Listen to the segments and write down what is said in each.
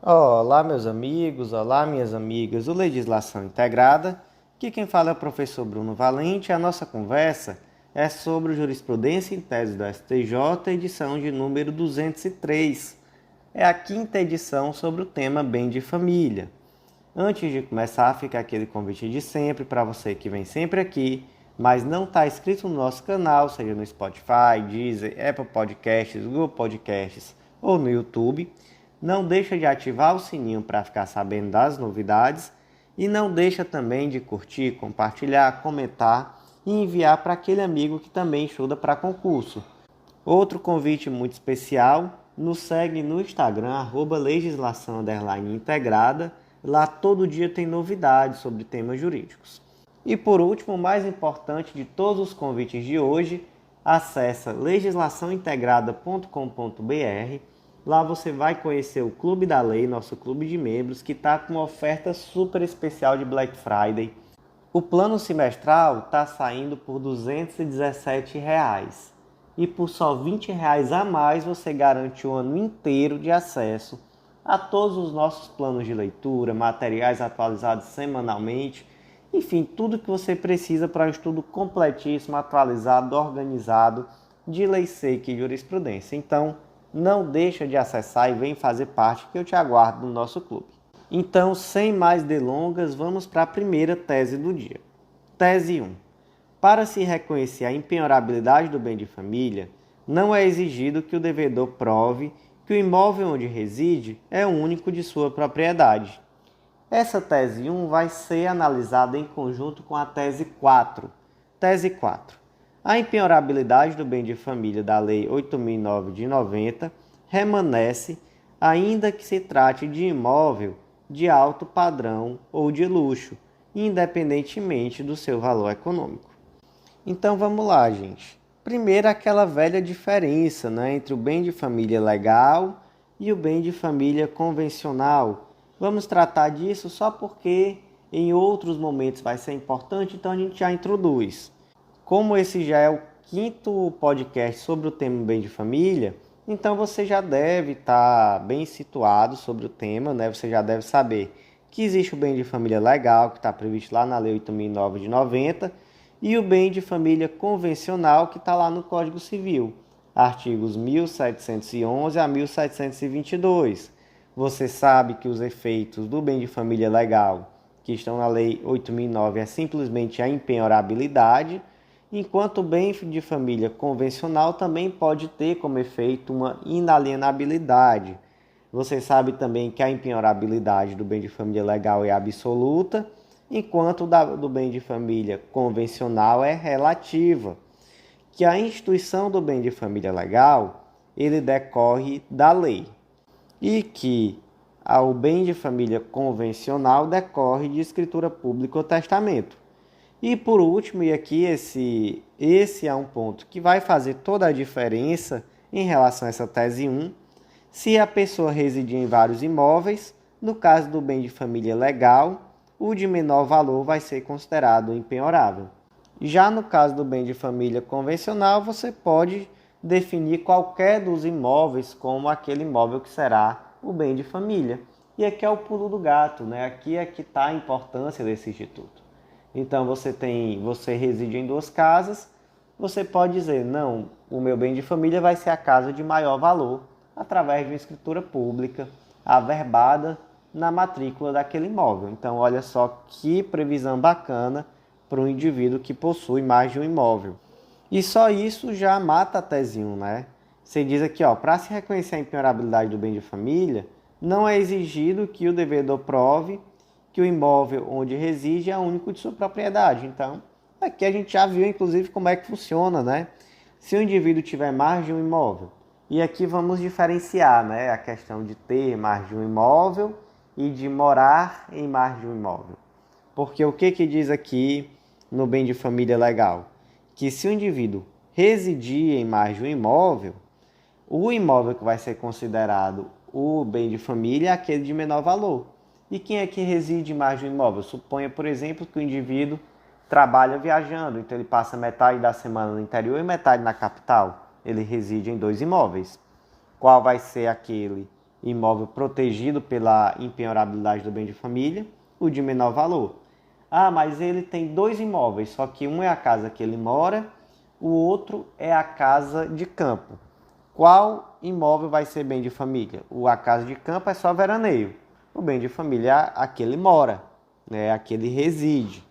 Olá, meus amigos, olá, minhas amigas do Legislação Integrada. Aqui quem fala é o professor Bruno Valente. A nossa conversa é sobre jurisprudência em tese do STJ, edição de número 203. É a quinta edição sobre o tema bem de família. Antes de começar, fica aquele convite de sempre para você que vem sempre aqui, mas não está inscrito no nosso canal, seja no Spotify, Deezer, Apple Podcasts, Google Podcasts ou no YouTube. Não deixa de ativar o sininho para ficar sabendo das novidades e não deixa também de curtir, compartilhar, comentar e enviar para aquele amigo que também estuda para concurso. Outro convite muito especial, nos segue no Instagram, @legislação_integrada. Lá todo dia tem novidades sobre temas jurídicos. E por último, o mais importante de todos os convites de hoje, acessa legislaçãointegrada.com.br. Lá você vai conhecer o Clube da Lei, nosso clube de membros, que está com uma oferta super especial de Black Friday. O plano semestral está saindo por R$ 217 e por só R$ 20 a mais você garante o ano inteiro de acesso a todos os nossos planos de leitura, materiais atualizados semanalmente, enfim, tudo que você precisa para um estudo completíssimo, atualizado, organizado de lei seca e jurisprudência. Então, não deixa de acessar e vem fazer parte, que eu te aguardo no nosso clube. Então, sem mais delongas, vamos para a primeira tese do dia. Tese 1. Para se reconhecer a impenhorabilidade do bem de família, não é exigido que o devedor prove que o imóvel onde reside é único de sua propriedade. Essa tese 1 vai ser analisada em conjunto com a tese 4. Tese 4. A impenhorabilidade do bem de família da Lei 8.009 de 90 permanece, ainda que se trate de imóvel de alto padrão ou de luxo, independentemente do seu valor econômico. Então vamos lá, gente. Primeiro, aquela velha diferença, entre o bem de família legal e o bem de família convencional. Vamos tratar disso só porque em outros momentos vai ser importante, então a gente já introduz. Como esse já é o quinto podcast sobre o tema bem de família, então você já deve estar bem situado sobre o tema, Você já deve saber que existe o bem de família legal, que está previsto lá na Lei 8.009 de 90, e o bem de família convencional, que está lá no Código Civil, artigos 1711 a 1722. Você sabe que os efeitos do bem de família legal, que estão na Lei 8.009, é simplesmente a impenhorabilidade, enquanto o bem de família convencional também pode ter como efeito uma inalienabilidade. Você sabe também que a impenhorabilidade do bem de família legal é absoluta, enquanto do bem de família convencional é relativa, que a instituição do bem de família legal, ele decorre da lei, e que o bem de família convencional decorre de escritura pública ou testamento. E por último, e aqui esse é um ponto que vai fazer toda a diferença em relação a essa tese 1, se a pessoa residir em vários imóveis, no caso do bem de família legal, o de menor valor vai ser considerado impenhorável. Já no caso do bem de família convencional, você pode definir qualquer dos imóveis como aquele imóvel que será o bem de família. E aqui é o pulo do gato, Aqui é que está a importância desse instituto. Então você reside em duas casas, você pode dizer, não, o meu bem de família vai ser a casa de maior valor, através de uma escritura pública, averbada na matrícula daquele imóvel. Então, olha só que previsão bacana para um indivíduo que possui mais de um imóvel. E só isso já mata a tese 1, Você diz aqui, para se reconhecer a impenhorabilidade do bem de família, não é exigido que o devedor prove que o imóvel onde reside é único de sua propriedade. Então, aqui a gente já viu, inclusive, como é que funciona, Se o indivíduo tiver mais de um imóvel, e aqui vamos diferenciar, a questão de ter mais de um imóvel e de morar em mais de um imóvel. Porque o que diz aqui no bem de família legal? Que se o indivíduo residir em mais de um imóvel, o imóvel que vai ser considerado o bem de família é aquele de menor valor. E quem é que reside em mais de um imóvel? Suponha, por exemplo, que o indivíduo trabalha viajando, então ele passa metade da semana no interior e metade na capital. Ele reside em dois imóveis. Qual vai ser aquele imóvel protegido pela impenhorabilidade do bem de família, o de menor valor. Ah, mas ele tem 2 imóveis, só que um é a casa que ele mora, o outro é a casa de campo. Qual imóvel vai ser bem de família? A casa de campo é só veraneio. O bem de família é a que ele mora, né? A que ele reside,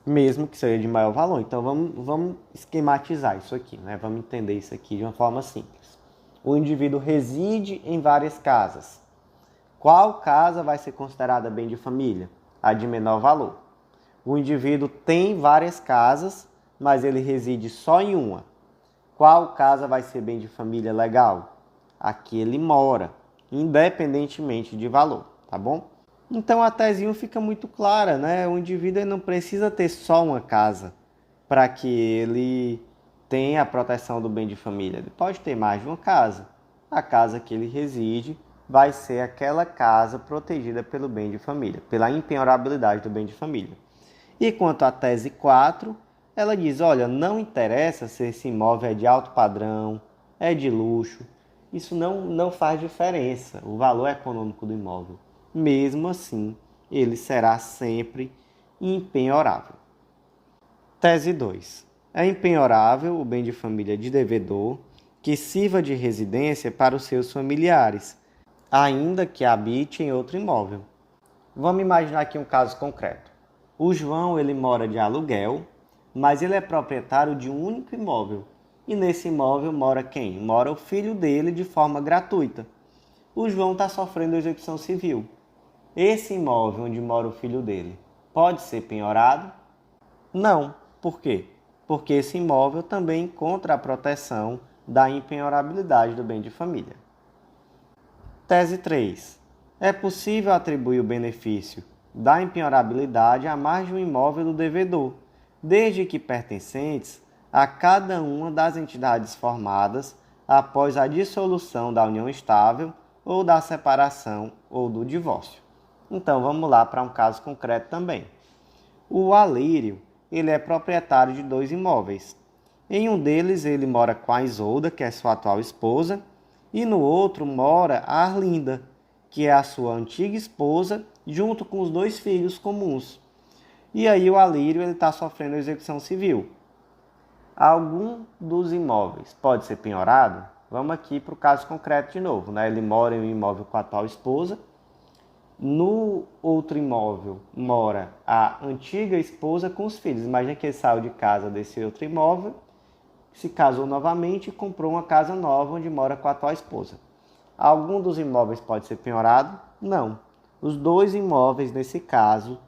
mesmo que seja de maior valor. Então vamos esquematizar isso aqui, né? Vamos entender isso aqui de uma forma simples. O indivíduo reside em várias casas. Qual casa vai ser considerada bem de família? A de menor valor. O indivíduo tem várias casas, mas ele reside só em uma. Qual casa vai ser bem de família legal? A que ele mora, independentemente de valor, tá bom? Então a tese 1 fica muito clara, né? O indivíduo não precisa ter só uma casa para que ele tenha a proteção do bem de família. Ele pode ter mais de uma casa. A casa que ele reside vai ser aquela casa protegida pelo bem de família, pela impenhorabilidade do bem de família. E quanto à tese 4, ela diz, olha, não interessa se esse imóvel é de alto padrão, é de luxo, isso não faz diferença, o valor econômico do imóvel. Mesmo assim, ele será sempre impenhorável. Tese 2. É impenhorável o bem de família de devedor que sirva de residência para os seus familiares, ainda que habite em outro imóvel. Vamos imaginar aqui um caso concreto. O João ele mora de aluguel, mas ele é proprietário de um único imóvel. E nesse imóvel mora quem? Mora o filho dele de forma gratuita. O João está sofrendo execução civil. Esse imóvel onde mora o filho dele pode ser penhorado? Não. Por quê? Porque esse imóvel também encontra a proteção da impenhorabilidade do bem de família. Tese 3. É possível atribuir o benefício da impenhorabilidade a mais de um imóvel do devedor, desde que pertencentes a cada uma das entidades formadas após a dissolução da união estável ou da separação ou do divórcio. Então vamos lá para um caso concreto também. O Alírio ele é proprietário de 2 imóveis. Em um deles ele mora com a Isolda, que é sua atual esposa, e no outro mora a Arlinda, que é a sua antiga esposa, junto com os 2 filhos comuns. E aí o Alírio está sofrendo execução civil. Algum dos imóveis pode ser penhorado? Vamos aqui para o caso concreto de novo, né? Ele mora em um imóvel com a atual esposa. No outro imóvel mora a antiga esposa com os filhos. Imagina que ele saiu de casa desse outro imóvel, se casou novamente e comprou uma casa nova onde mora com a atual esposa. Algum dos imóveis pode ser penhorado? Não. Os 2 imóveis, nesse caso,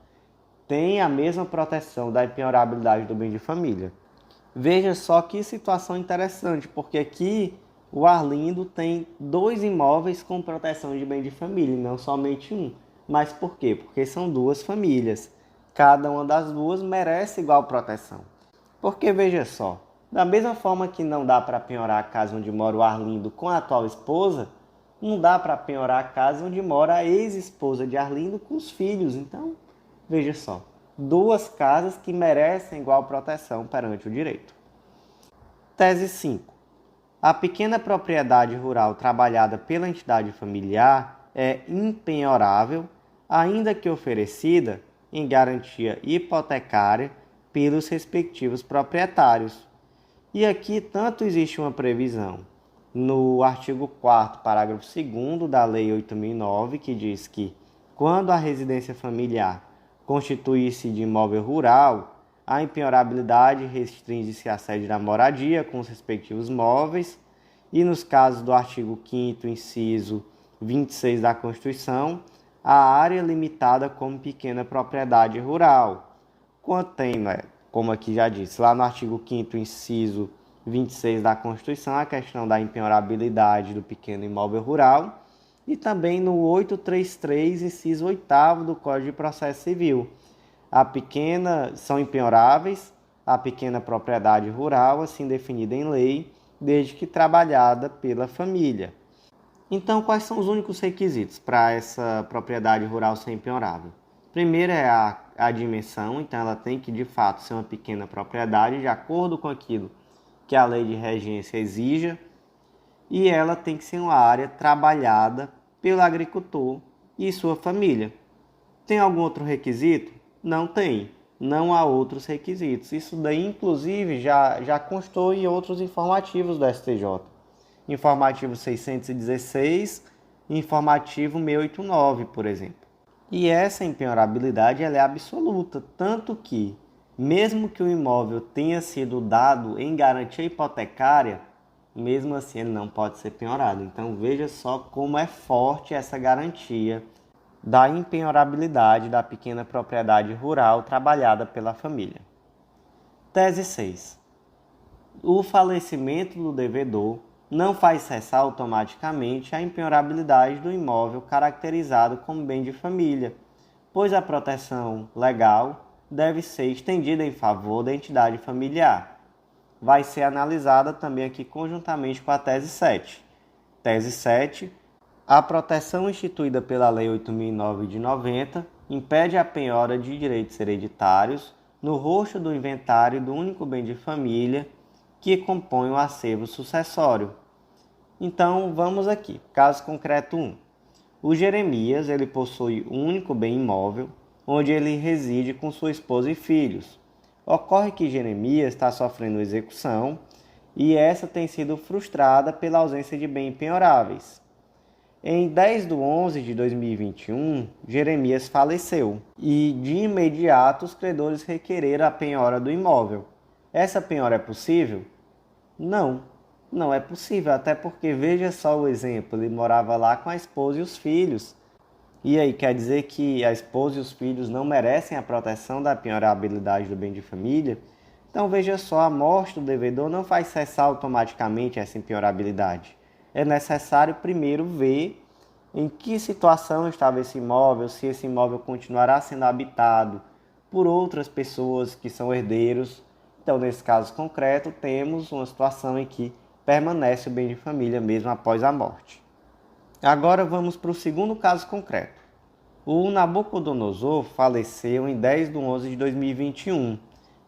têm a mesma proteção da impenhorabilidade do bem de família. Veja só que situação interessante, porque aqui o Arlindo tem 2 imóveis com proteção de bem de família, não somente um. Mas por quê? Porque são 2 famílias. Cada uma das 2 merece igual proteção. Porque veja só, da mesma forma que não dá para penhorar a casa onde mora o Arlindo com a atual esposa, não dá para penhorar a casa onde mora a ex-esposa de Arlindo com os filhos. Então, veja só, 2 casas que merecem igual proteção perante o direito. Tese 5. A pequena propriedade rural trabalhada pela entidade familiar é impenhorável, ainda que oferecida em garantia hipotecária pelos respectivos proprietários. E aqui tanto existe uma previsão no artigo 4º, parágrafo 2º da Lei 8.009, que diz que quando a residência familiar constituir-se de imóvel rural, a impenhorabilidade restringe-se à sede da moradia com os respectivos móveis, e nos casos do artigo 5º, inciso 26 da Constituição, a área limitada como pequena propriedade rural. Quanto tem, né, como aqui já disse, lá no artigo 5º, inciso 26 da Constituição, a questão da impenhorabilidade do pequeno imóvel rural, e também no 833, inciso 8º do Código de Processo Civil. São impenhoráveis a pequena propriedade rural, assim definida em lei, desde que trabalhada pela família. Então, quais são os únicos requisitos para essa propriedade rural ser impenhorável? Primeiro é a dimensão, então ela tem que de fato ser uma pequena propriedade, de acordo com aquilo que a lei de regência exija, e ela tem que ser uma área trabalhada pelo agricultor e sua família. Tem algum outro requisito? Não tem. Não há outros requisitos. Isso daí, inclusive, já constou em outros informativos do STJ. Informativo 616 e informativo 689, por exemplo. E essa impenhorabilidade ela é absoluta, tanto que, mesmo que o imóvel tenha sido dado em garantia hipotecária, mesmo assim ele não pode ser penhorado. Então veja só como é forte essa garantia da impenhorabilidade da pequena propriedade rural trabalhada pela família. Tese 6. O falecimento do devedor não faz cessar automaticamente a impenhorabilidade do imóvel caracterizado como bem de família, pois a proteção legal deve ser estendida em favor da entidade familiar. Vai ser analisada também aqui conjuntamente com a tese 7. Tese 7. A proteção instituída pela Lei 8.009 de 90 impede a penhora de direitos hereditários no rosto do inventário do único bem de família que compõe o acervo sucessório. Então, vamos aqui. Caso concreto 1. O Jeremias ele possui um único bem imóvel, onde ele reside com sua esposa e filhos. Ocorre que Jeremias está sofrendo execução e essa tem sido frustrada pela ausência de bens penhoráveis. Em 10/11 de 2021, Jeremias faleceu e, de imediato, os credores requereram a penhora do imóvel. Essa penhora é possível? Não, não é possível, até porque veja só o exemplo, ele morava lá com a esposa e os filhos. E aí, quer dizer que a esposa e os filhos não merecem a proteção da penhorabilidade do bem de família? Então veja só, a morte do devedor não faz cessar automaticamente essa impenhorabilidade. É necessário primeiro ver em que situação estava esse imóvel, se esse imóvel continuará sendo habitado por outras pessoas que são herdeiros. Então, nesse caso concreto, temos uma situação em que permanece o bem de família mesmo após a morte. Agora vamos para o segundo caso concreto. O Nabucodonosor faleceu em 10/11 de 2021.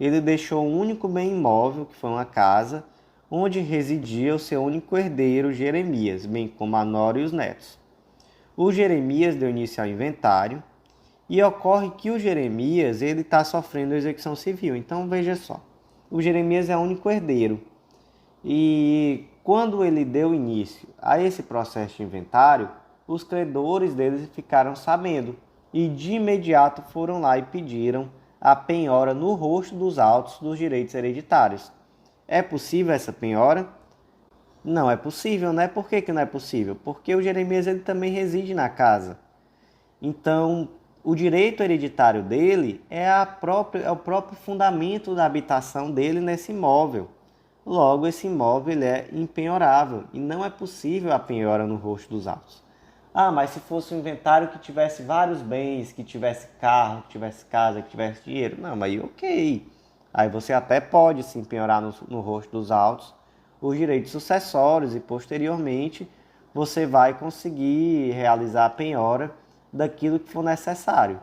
Ele deixou um único bem imóvel, que foi uma casa, onde residia o seu único herdeiro, Jeremias, bem como a nora e os netos. O Jeremias deu início ao inventário e ocorre que o Jeremias está sofrendo execução civil. Então veja só, o Jeremias é o único herdeiro e quando ele deu início a esse processo de inventário, os credores dele ficaram sabendo e de imediato foram lá e pediram a penhora no rosto dos autos dos direitos hereditários. É possível essa penhora? Não é possível, né? Por que não é possível? Porque o Jeremias ele também reside na casa. Então, o direito hereditário dele é o próprio fundamento da habitação dele nesse imóvel. Logo, esse imóvel ele é impenhorável e não é possível a penhora no rosto dos autos. Ah, mas se fosse um inventário que tivesse vários bens, que tivesse carro, que tivesse casa, que tivesse dinheiro. Não, mas ok. Aí você até pode sim penhorar no rosto dos autos os direitos sucessórios e posteriormente você vai conseguir realizar a penhora daquilo que for necessário,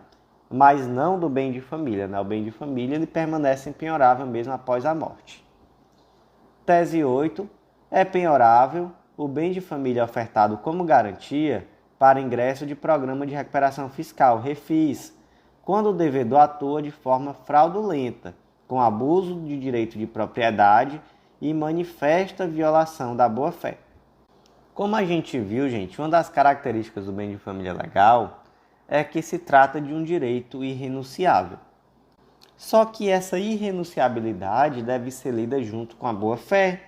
mas não do bem de família, né? O bem de família ele permanece impenhorável mesmo após a morte. Tese 8. É penhorável o bem de família ofertado como garantia para ingresso de programa de recuperação fiscal, REFIS, quando o devedor atua de forma fraudulenta, com abuso de direito de propriedade e manifesta violação da boa-fé. Como a gente viu, gente, uma das características do bem de família legal é que se trata de um direito irrenunciável. Só que essa irrenunciabilidade deve ser lida junto com a boa-fé.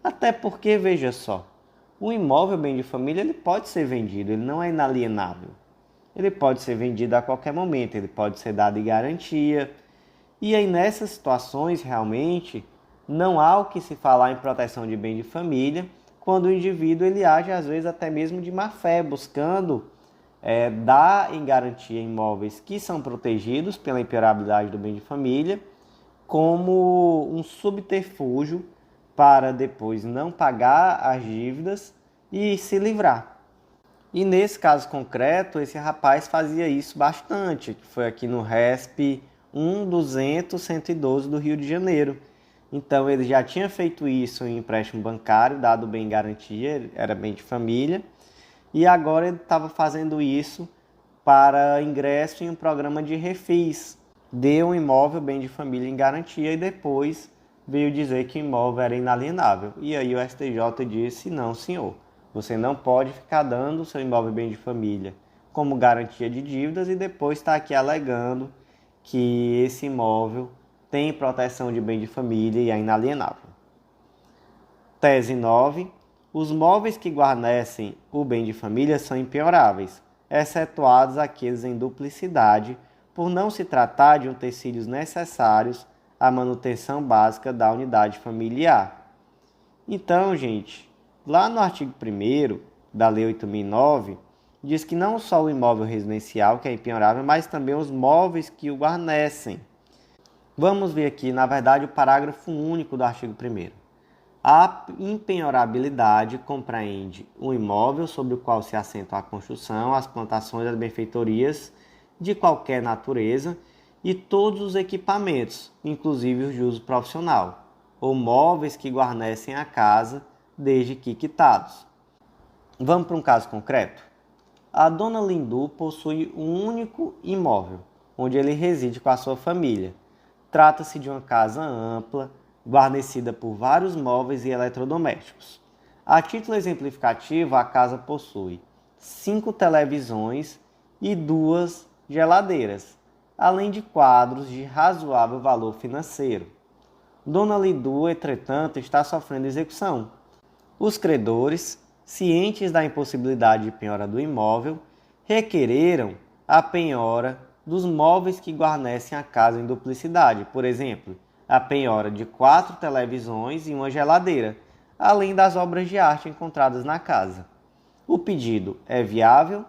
Até porque, veja só, o imóvel bem de família ele pode ser vendido, ele não é inalienável. Ele pode ser vendido a qualquer momento, ele pode ser dado em garantia. E aí nessas situações, realmente, não há o que se falar em proteção de bem de família, quando o indivíduo ele age às vezes até mesmo de má fé, buscando dar em garantia imóveis que são protegidos pela impenhorabilidade do bem de família, como um subterfúgio para depois não pagar as dívidas e se livrar. E nesse caso concreto, esse rapaz fazia isso bastante, que foi aqui no RESP 1.200.112 do Rio de Janeiro. Então ele já tinha feito isso em empréstimo bancário, dado bem em garantia, era bem de família, e agora ele estava fazendo isso para ingresso em um programa de refis. Deu um imóvel bem de família em garantia e depois veio dizer que o imóvel era inalienável. E aí o STJ disse: não, senhor, você não pode ficar dando o seu imóvel bem de família como garantia de dívidas e depois está aqui alegando que esse imóvel tem proteção de bem de família e é inalienável. Tese 9. Os móveis que guarnecem o bem de família são impenhoráveis, excetuados aqueles em duplicidade, por não se tratar de utensílios necessários à manutenção básica da unidade familiar. Então, gente, lá no artigo 1º da Lei 8.009, diz que não só o imóvel residencial que é impenhorável, mas também os móveis que o guarnecem. Vamos ver aqui, na verdade, o parágrafo único do artigo 1º. A impenhorabilidade compreende o imóvel sobre o qual se assenta a construção, as plantações, as benfeitorias de qualquer natureza e todos os equipamentos, inclusive os de uso profissional, ou móveis que guarnecem a casa, desde que quitados. Vamos para um caso concreto? A dona Lindu possui um único imóvel, onde ele reside com a sua família. Trata-se de uma casa ampla, guarnecida por vários móveis e eletrodomésticos. A título exemplificativo, a casa possui 5 televisões e 2 geladeiras, além de quadros de razoável valor financeiro. Dona Lindu, entretanto, está sofrendo execução. Os credores, cientes da impossibilidade de penhora do imóvel, requereram a penhora dos móveis que guarnecem a casa em duplicidade, por exemplo, a penhora de 4 televisões e uma geladeira, além das obras de arte encontradas na casa. O pedido é viável?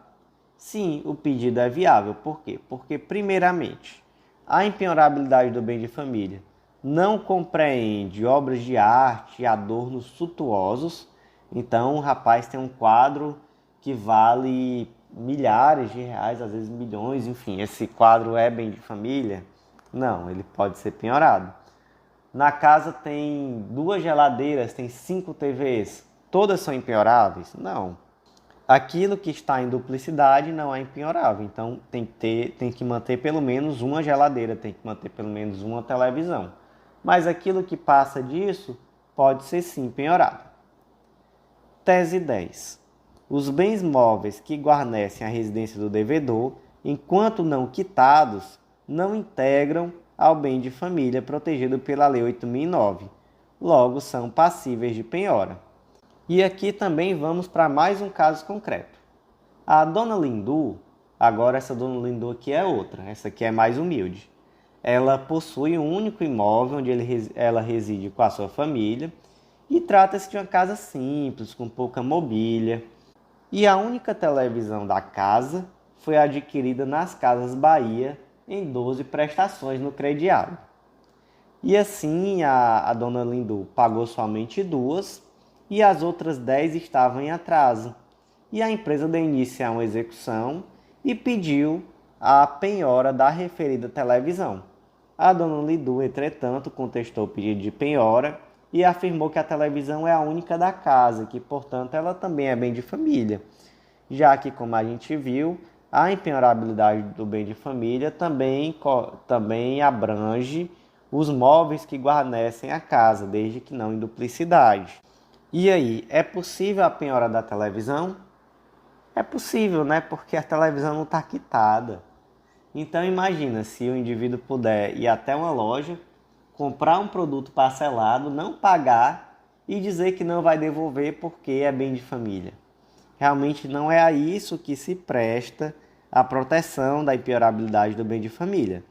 Sim, o pedido é viável. Por quê? Porque, primeiramente, a impenhorabilidade do bem de família não compreende obras de arte e adornos suntuosos. Então, o rapaz tem um quadro que vale milhares de reais, às vezes milhões, enfim, esse quadro é bem de família? Não, ele pode ser penhorado. Na casa tem 2 geladeiras, tem 5 TVs, todas são impenhoráveis? Não. Aquilo que está em duplicidade não é impenhorável, então tem que manter pelo menos uma geladeira, tem que manter pelo menos uma televisão. Mas aquilo que passa disso pode ser sim penhorado. Tese 10. Os bens móveis que guarnecem a residência do devedor, enquanto não quitados, não integram ao bem de família protegido pela Lei 8.009. Logo, são passíveis de penhora. E aqui também vamos para mais um caso concreto. A dona Lindu, agora essa dona Lindu aqui é outra, essa aqui é mais humilde. Ela possui um único imóvel onde ela reside com a sua família e trata-se de uma casa simples, com pouca mobília. E a única televisão da casa foi adquirida nas Casas Bahia em 12 prestações no crediário. E assim a dona Lindu pagou somente 2 e as outras 10 estavam em atraso. E a empresa deu início a uma execução e pediu a penhora da referida televisão. A dona Lindu, entretanto, contestou o pedido de penhora e afirmou que a televisão é a única da casa, que, portanto, ela também é bem de família. Já que, como a gente viu, a impenhorabilidade do bem de família também abrange os móveis que guarnecem a casa, desde que não em duplicidade. E aí, é possível a penhora da televisão? É possível, né? Porque a televisão não está quitada. Então imagina se o indivíduo puder ir até uma loja, comprar um produto parcelado, não pagar e dizer que não vai devolver porque é bem de família. Realmente não é a isso que se presta a proteção da impenhorabilidade do bem de família.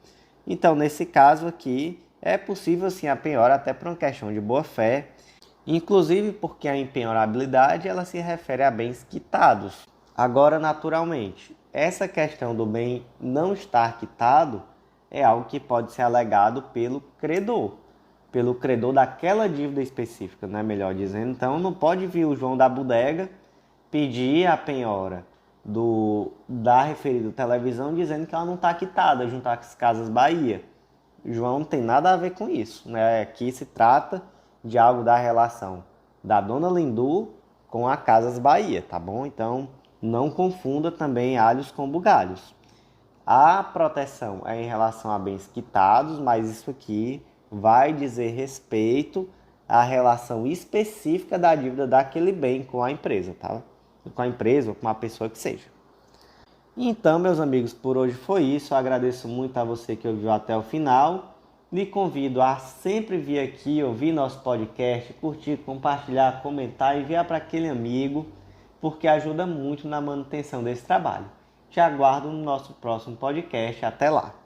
Então, nesse caso aqui, é possível sim a penhora até por uma questão de boa-fé, inclusive porque a impenhorabilidade ela se refere a bens quitados. Agora, naturalmente, essa questão do bem não estar quitado é algo que pode ser alegado pelo credor daquela dívida específica, né? Melhor dizendo. Então, não pode vir o João da bodega pedir a penhora da referida televisão dizendo que ela não está quitada junto às Casas Bahia. João não tem nada a ver com isso, né? Aqui se trata de algo da relação da dona Lindu com a Casas Bahia, tá bom? Então, Não confunda também alhos com bugalhos. A proteção é em relação a bens quitados, mas isso aqui vai dizer respeito à relação específica da dívida daquele bem com a empresa, tá? Com a empresa ou com a pessoa que seja. Então, meus amigos, por hoje foi isso. Eu agradeço muito a você que ouviu até o final. Lhe convido a sempre vir aqui, ouvir nosso podcast, curtir, compartilhar, comentar e enviar para aquele amigo, porque ajuda muito na manutenção desse trabalho. Te aguardo no nosso próximo podcast. Até lá!